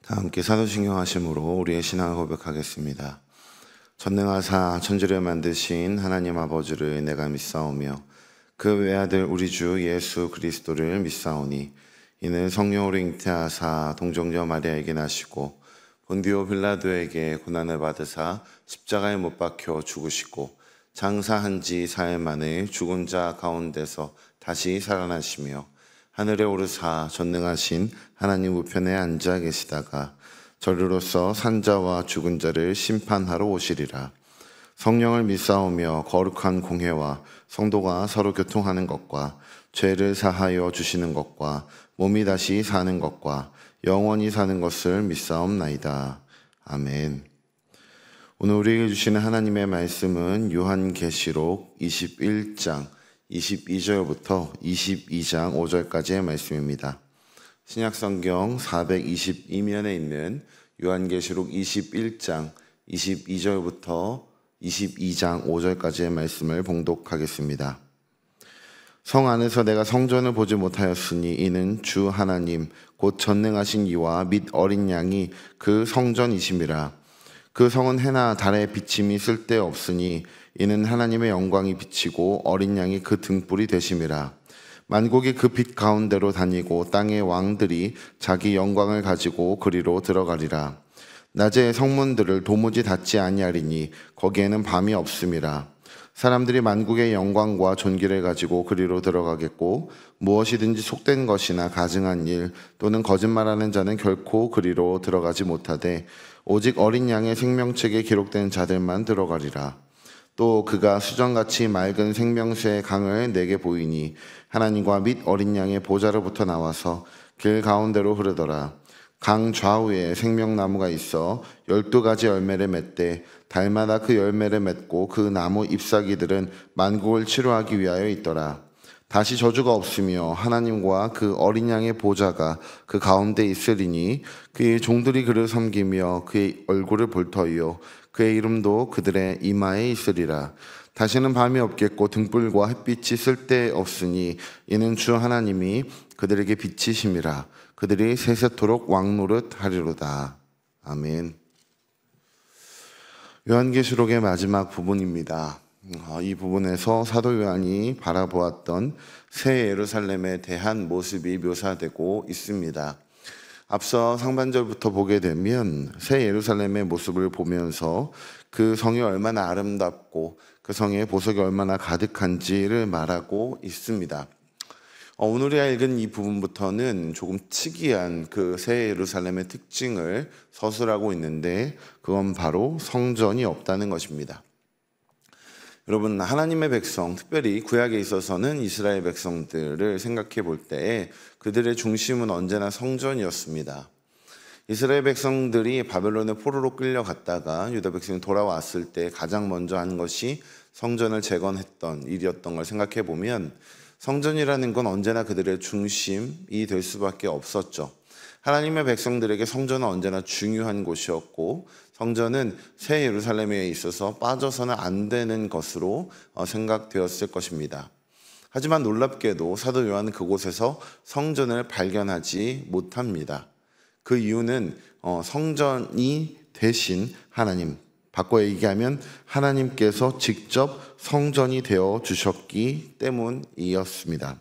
다 함께 사도신경 하심으로 우리의 신앙을 고백하겠습니다. 전능하사 천지를 만드신 하나님 아버지를 내가 믿사오며 그 외아들 우리 주 예수 그리스도를 믿사오니 이는 성령으로 잉태하사 동정녀 마리아에게 나시고 본디오 빌라도에게 고난을 받으사 십자가에 못 박혀 죽으시고 장사한 지 사흘 만에 죽은 자 가운데서 다시 살아나시며 하늘에 오르사 전능하신 하나님 우편에 앉아 계시다가 저리로서 산자와 죽은 자를 심판하러 오시리라. 성령을 믿사오며 거룩한 공회와 성도가 서로 교통하는 것과 죄를 사하여 주시는 것과 몸이 다시 사는 것과 영원히 사는 것을 믿사옵나이다. 아멘. 오늘 우리에게 주시는 하나님의 말씀은 요한계시록 21장 22절부터 22장 5절까지의 말씀입니다. 신약성경 422면에 있는 요한계시록 21장 22절부터 22장 5절까지의 말씀을 봉독하겠습니다. 성 안에서 내가 성전을 보지 못하였으니 이는 주 하나님 곧 전능하신 이와 및 어린 양이 그 성전이심이라. 그 성은 해나 달의 비침이 쓸데없으니 이는 하나님의 영광이 비치고 어린 양이 그 등불이 되심이라. 만국이 그 빛 가운데로 다니고 땅의 왕들이 자기 영광을 가지고 그리로 들어가리라. 낮에 성문들을 도무지 닫지 아니하리니 거기에는 밤이 없음이라. 사람들이 만국의 영광과 존귀를 가지고 그리로 들어가겠고 무엇이든지 속된 것이나 가증한 일 또는 거짓말하는 자는 결코 그리로 들어가지 못하되 오직 어린 양의 생명책에 기록된 자들만 들어가리라. 또 그가 수정같이 맑은 생명수의 강을 내게 보이니 하나님과 및 어린 양의 보좌로부터 나와서 길 가운데로 흐르더라. 강 좌우에 생명나무가 있어 12가지 열매를 맺되 달마다 그 열매를 맺고 그 나무 잎사귀들은 만국을 치료하기 위하여 있더라. 다시 저주가 없으며 하나님과 그 어린 양의 보좌가 그 가운데 있으리니 그의 종들이 그를 섬기며 그의 얼굴을 볼 터이요 그의 이름도 그들의 이마에 있으리라. 다시는 밤이 없겠고 등불과 햇빛이 쓸데없으니 이는 주 하나님이 그들에게 빛이심이라. 그들이 세세토록 왕노릇 하리로다. 아멘. 요한계시록의 마지막 부분입니다. 이 부분에서 사도 요한이 바라보았던 새 예루살렘에 대한 모습이 묘사되고 있습니다. 앞서 상반절부터 보게 되면 새 예루살렘의 모습을 보면서 그 성이 얼마나 아름답고 그 성에 보석이 얼마나 가득한지를 말하고 있습니다. 오늘이 읽은 이 부분부터는 조금 특이한 그 새 예루살렘의 특징을 서술하고 있는데 그건 바로 성전이 없다는 것입니다. 여러분, 하나님의 백성, 특별히 구약에 있어서는 이스라엘 백성들을 생각해 볼 때 그들의 중심은 언제나 성전이었습니다. 이스라엘 백성들이 바벨론의 포로로 끌려갔다가 유다 백성이 돌아왔을 때 가장 먼저 한 것이 성전을 재건했던 일이었던 걸 생각해 보면 성전이라는 건 언제나 그들의 중심이 될 수밖에 없었죠. 하나님의 백성들에게 성전은 언제나 중요한 곳이었고 성전은 새 예루살렘에 있어서 빠져서는 안 되는 것으로 생각되었을 것입니다. 하지만 놀랍게도 사도 요한은 그곳에서 성전을 발견하지 못합니다. 그 이유는 성전이 대신 하나님, 바꿔 얘기하면 하나님께서 직접 성전이 되어 주셨기 때문이었습니다.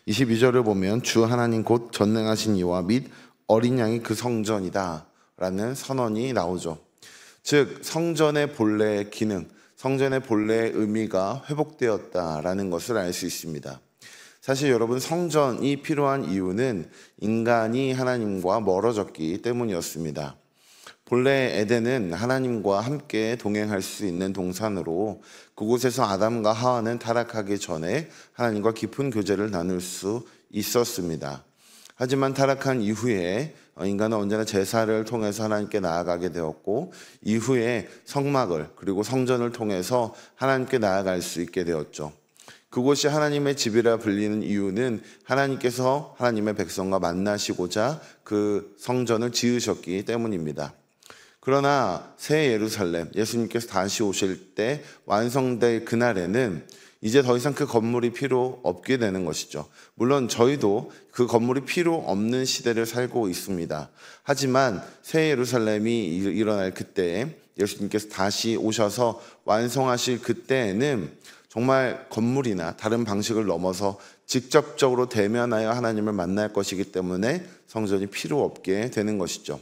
22절을 보면 주 하나님 곧 전능하신 이와 및 어린 양이 그 성전이다 라는 선언이 나오죠. 즉 성전의 본래의 기능, 성전의 본래의 의미가 회복되었다라는 것을 알 수 있습니다. 사실 여러분, 성전이 필요한 이유는 인간이 하나님과 멀어졌기 때문이었습니다. 본래 에덴은 하나님과 함께 동행할 수 있는 동산으로 그곳에서 아담과 하와는 타락하기 전에 하나님과 깊은 교제를 나눌 수 있었습니다. 하지만 타락한 이후에 인간은 언제나 제사를 통해서 하나님께 나아가게 되었고 이후에 성막을 그리고 성전을 통해서 하나님께 나아갈 수 있게 되었죠. 그곳이 하나님의 집이라 불리는 이유는 하나님께서 하나님의 백성과 만나시고자 그 성전을 지으셨기 때문입니다. 그러나 새 예루살렘, 예수님께서 다시 오실 때 완성될 그날에는 이제 더 이상 그 건물이 필요 없게 되는 것이죠. 물론 저희도 그 건물이 필요 없는 시대를 살고 있습니다. 하지만 새 예루살렘이 일어날 그때에 예수님께서 다시 오셔서 완성하실 그때에는 정말 건물이나 다른 방식을 넘어서 직접적으로 대면하여 하나님을 만날 것이기 때문에 성전이 필요 없게 되는 것이죠.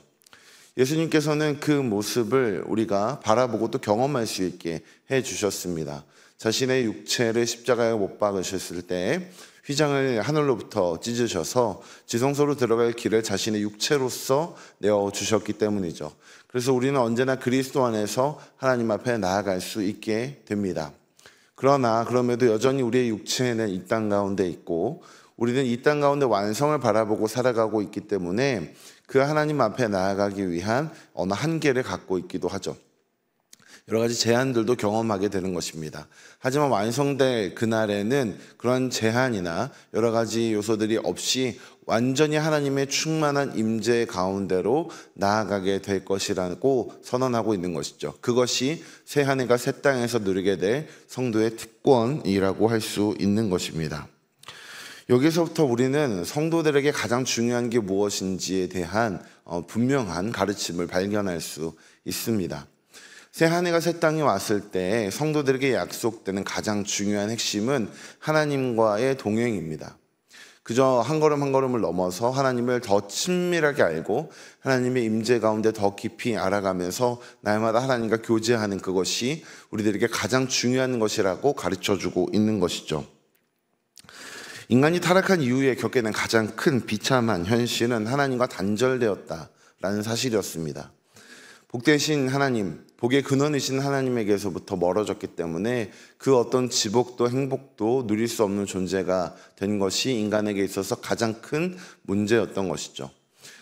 예수님께서는 그 모습을 우리가 바라보고 또 경험할 수 있게 해주셨습니다. 자신의 육체를 십자가에 못 박으셨을 때 휘장을 하늘로부터 찢으셔서 지성소로 들어갈 길을 자신의 육체로서 내어주셨기 때문이죠. 그래서 우리는 언제나 그리스도 안에서 하나님 앞에 나아갈 수 있게 됩니다. 그럼에도 여전히 우리의 육체는 이 땅 가운데 있고 우리는 이 땅 가운데 완성을 바라보고 살아가고 있기 때문에 그 하나님 앞에 나아가기 위한 어느 한계를 갖고 있기도 하죠. 여러 가지 제한들도 경험하게 되는 것입니다. 하지만 완성될 그날에는 그런 제한이나 여러 가지 요소들이 없이 완전히 하나님의 충만한 임재 가운데로 나아가게 될 것이라고 선언하고 있는 것이죠. 그것이 새 하늘과 새 땅에서 누리게 될 성도의 특권이라고 할 수 있는 것입니다. 여기서부터 우리는 성도들에게 가장 중요한 게 무엇인지에 대한 분명한 가르침을 발견할 수 있습니다. 새 하늘과 새 땅이 왔을 때 성도들에게 약속되는 가장 중요한 핵심은 하나님과의 동행입니다. 그저 한 걸음 한 걸음을 넘어서 하나님을 더 친밀하게 알고 하나님의 임재 가운데 더 깊이 알아가면서 날마다 하나님과 교제하는 그것이 우리들에게 가장 중요한 것이라고 가르쳐주고 있는 것이죠. 인간이 타락한 이후에 겪게 된 가장 큰 비참한 현실은 하나님과 단절되었다라는 사실이었습니다. 복되신 하나님, 복의 근원이신 하나님에게서부터 멀어졌기 때문에 그 어떤 지복도 행복도 누릴 수 없는 존재가 된 것이 인간에게 있어서 가장 큰 문제였던 것이죠.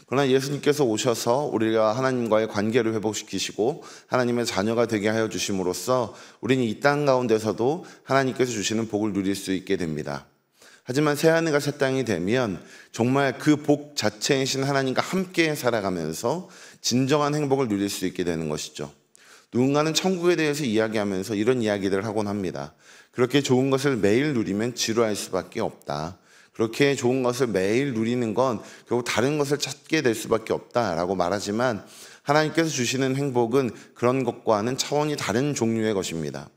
그러나 예수님께서 오셔서 우리가 하나님과의 관계를 회복시키시고 하나님의 자녀가 되게 하여 주심으로써 우리는 이 땅 가운데서도 하나님께서 주시는 복을 누릴 수 있게 됩니다. 하지만 새하늘과 새 땅이 되면 정말 그 복 자체이신 하나님과 함께 살아가면서 진정한 행복을 누릴 수 있게 되는 것이죠. 누군가는 천국에 대해서 이야기하면서 이런 이야기들을 하곤 합니다. 그렇게 좋은 것을 매일 누리면 지루할 수밖에 없다. 그렇게 좋은 것을 매일 누리는 건 결국 다른 것을 찾게 될 수밖에 없다라고 말하지만 하나님께서 주시는 행복은 그런 것과는 차원이 다른 종류의 것입니다.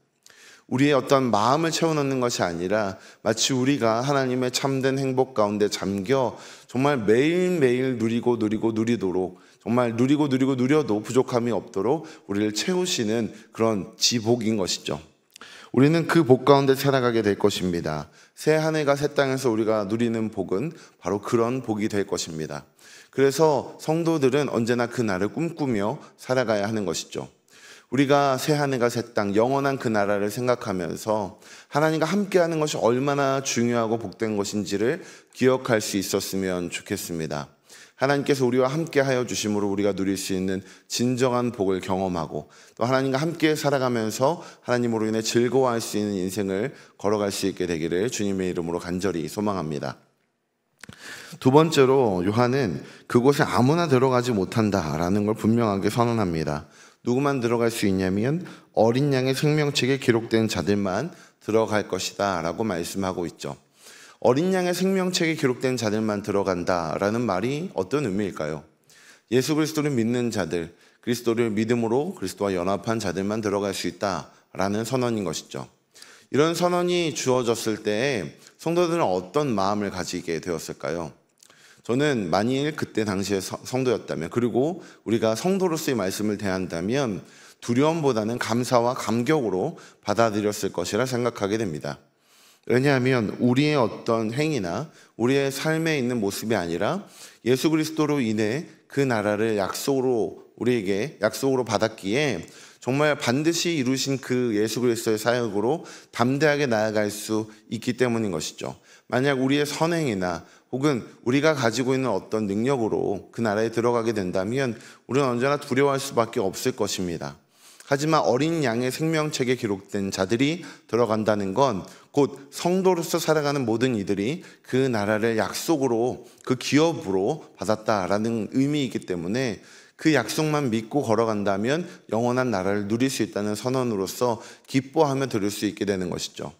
우리의 어떤 마음을 채워넣는 것이 아니라 마치 우리가 하나님의 참된 행복 가운데 잠겨 정말 매일매일 누리도록 정말 누려도 부족함이 없도록 우리를 채우시는 그런 지복인 것이죠. 우리는 그 복 가운데 살아가게 될 것입니다. 새 하늘과 새 땅에서 우리가 누리는 복은 바로 그런 복이 될 것입니다. 그래서 성도들은 언제나 그 날을 꿈꾸며 살아가야 하는 것이죠. 우리가 새 하늘과 새 땅, 영원한 그 나라를 생각하면서 하나님과 함께하는 것이 얼마나 중요하고 복된 것인지를 기억할 수 있었으면 좋겠습니다. 하나님께서 우리와 함께하여 주심으로 우리가 누릴 수 있는 진정한 복을 경험하고 또 하나님과 함께 살아가면서 하나님으로 인해 즐거워할 수 있는 인생을 걸어갈 수 있게 되기를 주님의 이름으로 간절히 소망합니다. 두 번째로 요한은 그곳에 아무나 들어가지 못한다라는 걸 분명하게 선언합니다. 누구만 들어갈 수 있냐면 어린 양의 생명책에 기록된 자들만 들어갈 것이다 라고 말씀하고 있죠. 어린 양의 생명책에 기록된 자들만 들어간다라는 말이 어떤 의미일까요? 예수 그리스도를 믿는 자들, 그리스도를 믿음으로 그리스도와 연합한 자들만 들어갈 수 있다라는 선언인 것이죠. 이런 선언이 주어졌을 때 성도들은 어떤 마음을 가지게 되었을까요? 저는 만일 그때 당시에 성도였다면, 그리고 우리가 성도로서의 말씀을 대한다면 두려움보다는 감사와 감격으로 받아들였을 것이라 생각하게 됩니다. 왜냐하면 우리의 어떤 행위나 우리의 삶에 있는 모습이 아니라 예수 그리스도로 인해 그 나라를 우리에게 약속으로 받았기에 정말 반드시 이루신 그 예수 그리스도의 사역으로 담대하게 나아갈 수 있기 때문인 것이죠. 만약 우리의 선행이나 혹은 우리가 가지고 있는 어떤 능력으로 그 나라에 들어가게 된다면 우리는 언제나 두려워할 수밖에 없을 것입니다. 하지만 어린 양의 생명책에 기록된 자들이 들어간다는 건 곧 성도로서 살아가는 모든 이들이 그 나라를 약속으로, 그 기업으로 받았다라는 의미이기 때문에 그 약속만 믿고 걸어간다면 영원한 나라를 누릴 수 있다는 선언으로서 기뻐하며 들을 수 있게 되는 것이죠.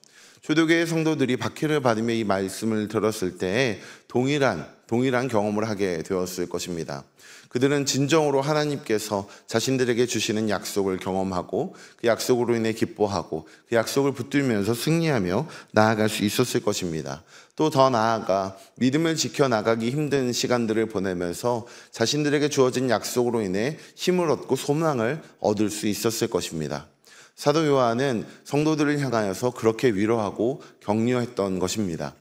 초대교회 성도들이 박해를 받으며 이 말씀을 들었을 때 동일한 경험을 하게 되었을 것입니다. 그들은 진정으로 하나님께서 자신들에게 주시는 약속을 경험하고 그 약속으로 인해 기뻐하고 그 약속을 붙들면서 승리하며 나아갈 수 있었을 것입니다. 또 더 나아가 믿음을 지켜나가기 힘든 시간들을 보내면서 자신들에게 주어진 약속으로 인해 힘을 얻고 소망을 얻을 수 있었을 것입니다. 사도 요한은 성도들을 향하여서 그렇게 위로하고 격려했던 것입니다.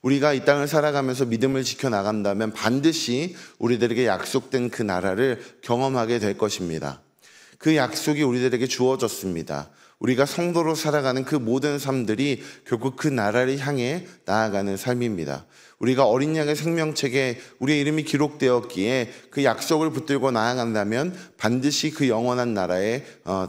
우리가 이 땅을 살아가면서 믿음을 지켜나간다면 반드시 우리들에게 약속된 그 나라를 경험하게 될 것입니다. 그 약속이 우리들에게 주어졌습니다. 우리가 성도로 살아가는 그 모든 삶들이 결국 그 나라를 향해 나아가는 삶입니다. 우리가 어린 양의 생명책에 우리의 이름이 기록되었기에 그 약속을 붙들고 나아간다면 반드시 그 영원한 나라에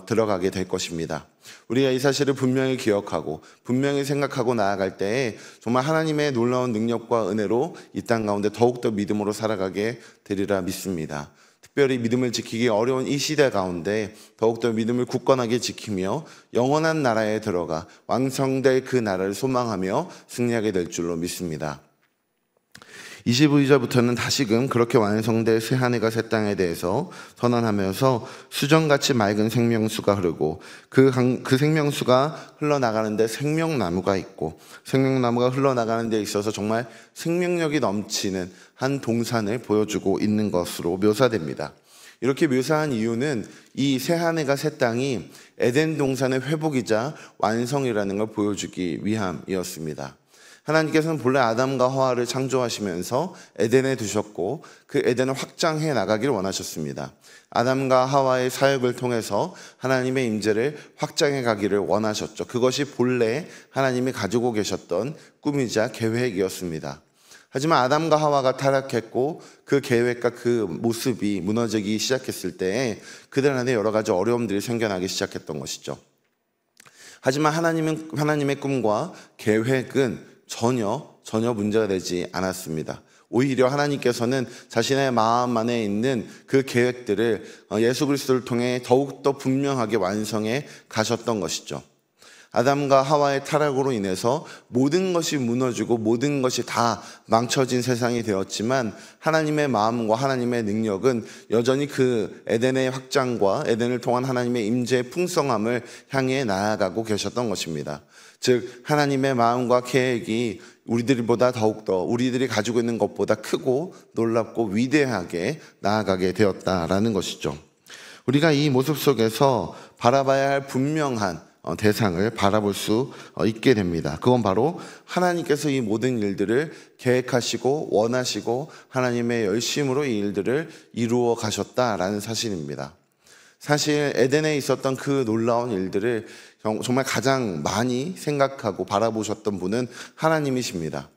들어가게 될 것입니다. 우리가 이 사실을 분명히 기억하고 분명히 생각하고 나아갈 때에 정말 하나님의 놀라운 능력과 은혜로 이 땅 가운데 더욱더 믿음으로 살아가게 되리라 믿습니다. 특별히 믿음을 지키기 어려운 이 시대 가운데 더욱더 믿음을 굳건하게 지키며 영원한 나라에 들어가 완성될 그 나라를 소망하며 승리하게 될 줄로 믿습니다. 22절부터는 다시금 그렇게 완성될 새 하늘과 새 땅에 대해서 선언하면서 수정같이 맑은 생명수가 흐르고 그 생명수가 흘러나가는데 생명나무가 있고 생명나무가 흘러나가는 데 있어서 정말 생명력이 넘치는 한 동산을 보여주고 있는 것으로 묘사됩니다. 이렇게 묘사한 이유는 이 새 하늘과 새 땅이 에덴 동산의 회복이자 완성이라는 걸 보여주기 위함이었습니다. 하나님께서는 본래 아담과 하와를 창조하시면서 에덴에 두셨고 그 에덴을 확장해 나가기를 원하셨습니다. 아담과 하와의 사역을 통해서 하나님의 임재를 확장해 가기를 원하셨죠. 그것이 본래 하나님이 가지고 계셨던 꿈이자 계획이었습니다. 하지만 아담과 하와가 타락했고 그 계획과 그 모습이 무너지기 시작했을 때 그들 안에 여러 가지 어려움들이 생겨나기 시작했던 것이죠. 하지만 하나님의 꿈과 계획은 전혀 문제가 되지 않았습니다. 오히려 하나님께서는 자신의 마음 안에 있는 그 계획들을 예수 그리스도를 통해 더욱더 분명하게 완성해 가셨던 것이죠. 아담과 하와의 타락으로 인해서 모든 것이 무너지고 모든 것이 다 망쳐진 세상이 되었지만 하나님의 마음과 하나님의 능력은 여전히 그 에덴의 확장과 에덴을 통한 하나님의 임재의 풍성함을 향해 나아가고 계셨던 것입니다. 즉 하나님의 마음과 계획이 우리들보다 더욱더 우리들이 가지고 있는 것보다 크고 놀랍고 위대하게 나아가게 되었다라는 것이죠. 우리가 이 모습 속에서 바라봐야 할 분명한 대상을 바라볼 수 있게 됩니다. 그건 바로 하나님께서 이 모든 일들을 계획하시고 원하시고 하나님의 열심으로 이 일들을 이루어 가셨다라는 사실입니다. 사실 에덴에 있었던 그 놀라운 일들을 정말 가장 많이 생각하고 바라보셨던 분은 하나님이십니다.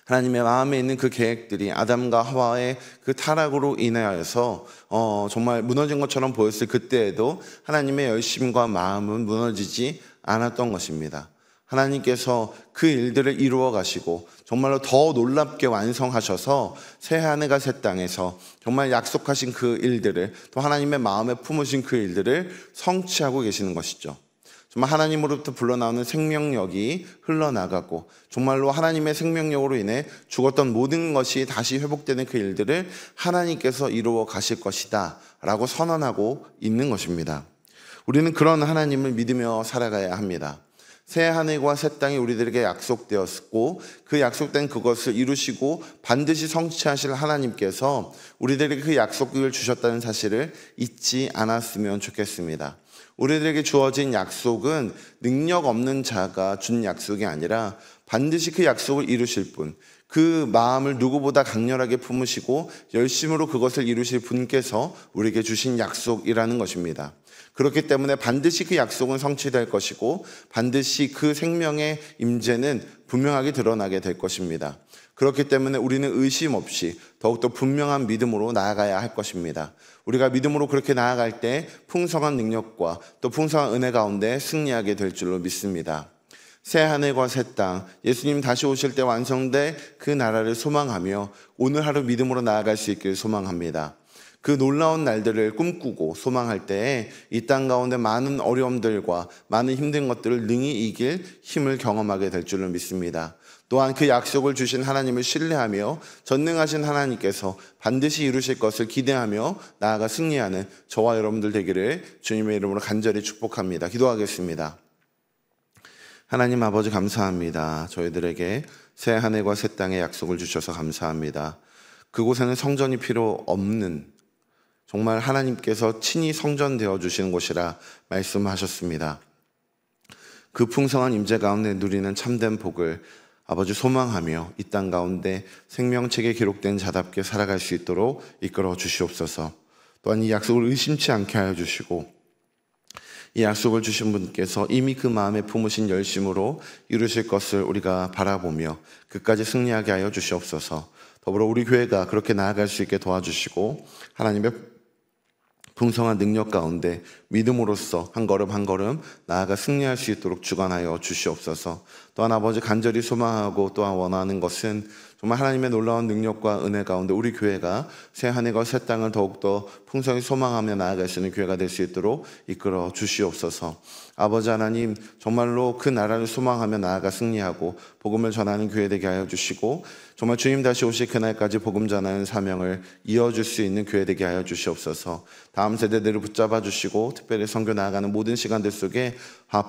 하나님의 마음에 있는 그 계획들이 아담과 하와의 그 타락으로 인하여서 정말 무너진 것처럼 보였을 그때에도 하나님의 열심과 마음은 무너지지 않았던 것입니다. 하나님께서 그 일들을 이루어 가시고 정말로 더 놀랍게 완성하셔서 새 하늘과 새 땅에서 정말 약속하신 그 일들을 또 하나님의 마음에 품으신 그 일들을 성취하고 계시는 것이죠. 정말 하나님으로부터 불러나오는 생명력이 흘러나가고 정말로 하나님의 생명력으로 인해 죽었던 모든 것이 다시 회복되는 그 일들을 하나님께서 이루어 가실 것이다 라고 선언하고 있는 것입니다. 우리는 그런 하나님을 믿으며 살아가야 합니다. 새 하늘과 새 땅이 우리들에게 약속되었고 그 약속된 그것을 이루시고 반드시 성취하실 하나님께서 우리들에게 그 약속을 주셨다는 사실을 잊지 않았으면 좋겠습니다. 우리들에게 주어진 약속은 능력 없는 자가 준 약속이 아니라 반드시 그 약속을 이루실 분, 그 마음을 누구보다 강렬하게 품으시고 열심으로 그것을 이루실 분께서 우리에게 주신 약속이라는 것입니다. 그렇기 때문에 반드시 그 약속은 성취될 것이고 반드시 그 생명의 임재는 분명하게 드러나게 될 것입니다. 그렇기 때문에 우리는 의심 없이 더욱더 분명한 믿음으로 나아가야 할 것입니다. 우리가 믿음으로 그렇게 나아갈 때 풍성한 능력과 또 풍성한 은혜 가운데 승리하게 될 줄로 믿습니다. 새 하늘과 새 땅, 예수님 다시 오실 때 완성될 그 나라를 소망하며 오늘 하루 믿음으로 나아갈 수 있기를 소망합니다. 그 놀라운 날들을 꿈꾸고 소망할 때에 이 땅 가운데 많은 어려움들과 많은 힘든 것들을 능히 이길 힘을 경험하게 될 줄을 믿습니다. 또한 그 약속을 주신 하나님을 신뢰하며 전능하신 하나님께서 반드시 이루실 것을 기대하며 나아가 승리하는 저와 여러분들 되기를 주님의 이름으로 간절히 축복합니다. 기도하겠습니다. 하나님 아버지 감사합니다. 저희들에게 새 하늘과 새 땅의 약속을 주셔서 감사합니다. 그곳에는 성전이 필요 없는, 정말 하나님께서 친히 성전 되어 주시는 곳이라 말씀하셨습니다. 그 풍성한 임재 가운데 누리는 참된 복을 아버지 소망하며 이 땅 가운데 생명책에 기록된 자답게 살아갈 수 있도록 이끌어 주시옵소서. 또한 이 약속을 의심치 않게 하여 주시고 이 약속을 주신 분께서 이미 그 마음에 품으신 열심으로 이루실 것을 우리가 바라보며 끝까지 승리하게 하여 주시옵소서. 더불어 우리 교회가 그렇게 나아갈 수 있게 도와주시고 하나님의 풍성한 능력 가운데 믿음으로써 한 걸음 한 걸음 나아가 승리할 수 있도록 주관하여 주시옵소서. 또한 아버지 간절히 소망하고 또한 원하는 것은 정말 하나님의 놀라운 능력과 은혜 가운데 우리 교회가 새 하늘과 새 땅을 더욱더 풍성히 소망하며 나아갈 수 있는 교회가 될 수 있도록 이끌어 주시옵소서. 아버지 하나님, 정말로 그 나라를 소망하며 나아가 승리하고 복음을 전하는 교회 되게 하여 주시고 정말 주님 다시 오실 그날까지 복음 전하는 사명을 이어줄 수 있는 교회 되게 하여 주시옵소서. 다음 세대들을 붙잡아 주시고 특별히 선교 나아가는 모든 시간들 속에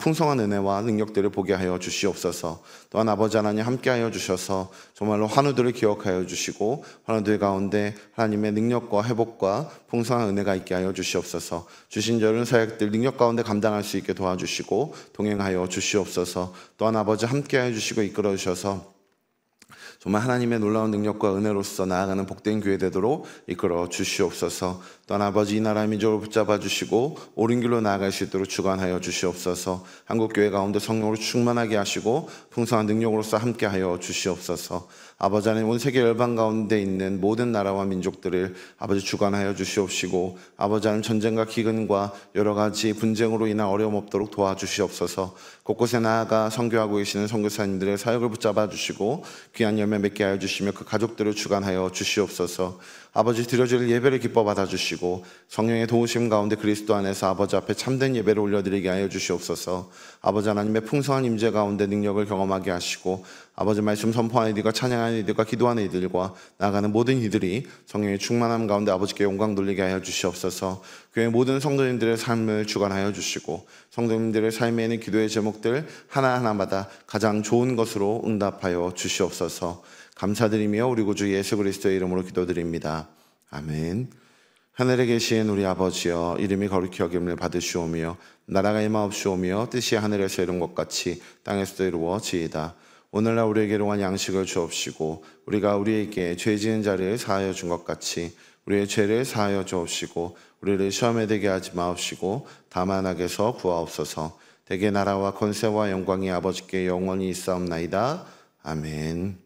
풍성한 은혜와 능력들을 보게 하여 주시옵소서. 또한 아버지 하나님 함께 하여 주셔서 정말로 환우들을 기억하여 주시고 환우들 가운데 하나님의 능력과 회복과 풍성한 은혜가 있게 하여 주시옵소서. 주신 저런 사역들 능력 가운데 감당할 수 있게 도와주시고 동행하여 주시옵소서. 또한 아버지 함께 하여 주시고 이끌어 주셔서 정말 하나님의 놀라운 능력과 은혜로서 나아가는 복된 교회 되도록 이끌어 주시옵소서. 또한 아버지 이 나라 민족을 붙잡아 주시고 옳은 길로 나아갈 수 있도록 주관하여 주시옵소서. 한국교회 가운데 성령으로 충만하게 하시고 풍성한 능력으로서 함께하여 주시옵소서. 아버지 하나님, 온 세계 열방 가운데 있는 모든 나라와 민족들을 아버지 주관하여 주시옵시고 아버지 하나님, 전쟁과 기근과 여러 가지 분쟁으로 인한 어려움 없도록 도와주시옵소서. 곳곳에 나아가 선교하고 계시는 선교사님들의 사역을 붙잡아 주시고 귀한 열매 맺게 하여 주시며 그 가족들을 주관하여 주시옵소서. 아버지 드려질 예배를 기뻐 받아주시고 성령의 도우심 가운데 그리스도 안에서 아버지 앞에 참된 예배를 올려드리게 하여 주시옵소서. 아버지 하나님의 풍성한 임재 가운데 능력을 경험하게 하시고 아버지 말씀 선포하는 이들과 찬양하는 이들과 기도하는 이들과 나아가는 모든 이들이 성령의 충만함 가운데 아버지께 영광 돌리게 하여 주시옵소서. 교회 모든 성도님들의 삶을 주관하여 주시고 성도님들의 삶에 있는 기도의 제목들 하나하나마다 가장 좋은 것으로 응답하여 주시옵소서. 감사드리며 우리 구주 예수 그리스도의 이름으로 기도드립니다. 아멘. 하늘에 계신 우리 아버지여, 이름이 거룩히 여김을 받으시오며 나라가 임하옵시오며 뜻이 하늘에서 이룬 것 같이 땅에서도 이루어지이다. 오늘날 우리에게 일용할 양식을 주옵시고 우리가 우리에게 죄 지은 자를 사하여 준 것 같이 우리의 죄를 사하여 주옵시고 우리를 시험에 들게 하지 마옵시고 다만 악에서 구하옵소서. 대개 나라와 권세와 영광이 아버지께 영원히 있사옵나이다. 아멘.